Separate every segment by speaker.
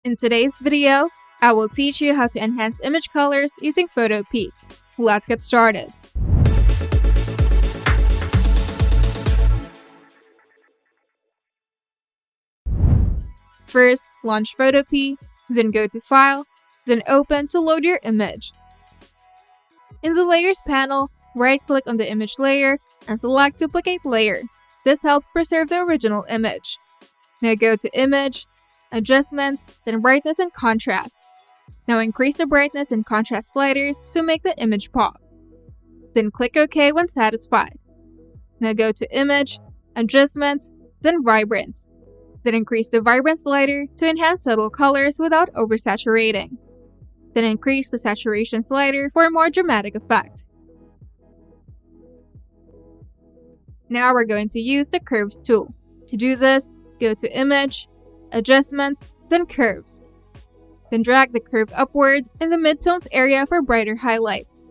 Speaker 1: In today's video, I will teach you how to enhance image colors using Photopea. Let's get started. First, launch Photopea, then go to File, then Open to load your image. In the Layers panel, right-click on the image layer and select Duplicate Layer. This helps preserve the original image. Now go to Image, Adjustments, then Brightness and Contrast. Now increase the brightness and contrast sliders to make the image pop. Then click OK when satisfied. Now go to Image, Adjustments, then Vibrance. Then increase the Vibrance slider to enhance subtle colors without oversaturating. Then increase the saturation slider for a more dramatic effect. Now we're going to use the Curves tool. To do this, go to Image, Adjustments, then Curves. Then drag the curve upwards in the midtones area for brighter highlights.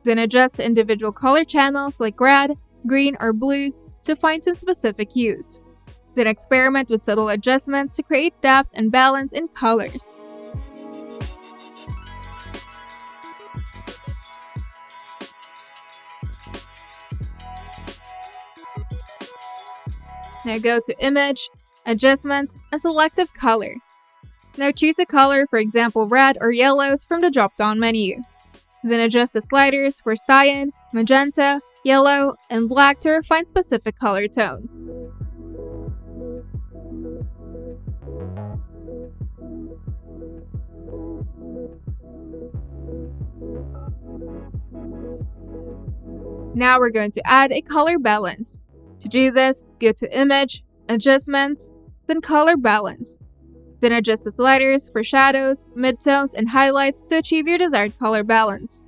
Speaker 1: Then adjust the individual color channels like red, green, or blue to fine-tune specific hues. Then experiment with subtle adjustments to create depth and balance in colors. Now go to Image, Adjustments, and Selective Color. Now choose a color, for example red or yellows, from the drop-down menu. Then adjust the sliders for cyan, magenta, yellow, and black to refine specific color tones. Now we're going to add a color balance. To do this, go to Image, Adjustments, then Color Balance. Then adjust the sliders for shadows, midtones, and highlights to achieve your desired color balance.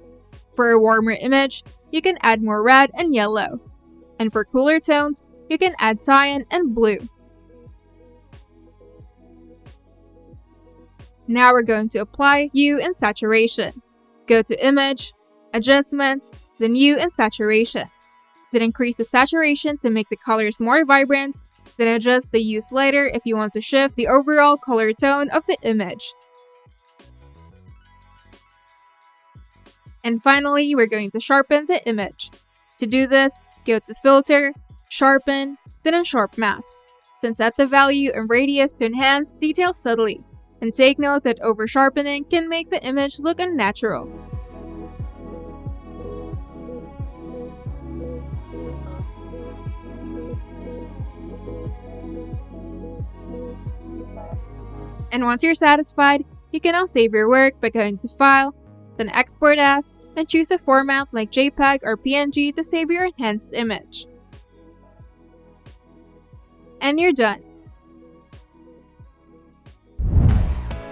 Speaker 1: For a warmer image, you can add more red and yellow. And for cooler tones, you can add cyan and blue. Now we're going to apply Hue and Saturation. Go to Image, Adjustments, then Hue and Saturation. Then increase the saturation to make the colors more vibrant. Then adjust the Hue slider if you want to shift the overall color tone of the image. And finally, we're going to sharpen the image. To do this, go to Filter, Sharpen, then on Sharp Mask. Then set the value and radius to enhance detail subtly. And take note that over-sharpening can make the image look unnatural. And once you're satisfied, you can now save your work by going to File, then Export As, and choose a format like JPEG or PNG to save your enhanced image. And you're done.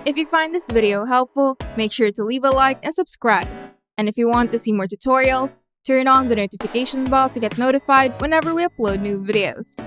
Speaker 1: If you find this video helpful, make sure to leave a like and subscribe. And if you want to see more tutorials, turn on the notification bell to get notified whenever we upload new videos.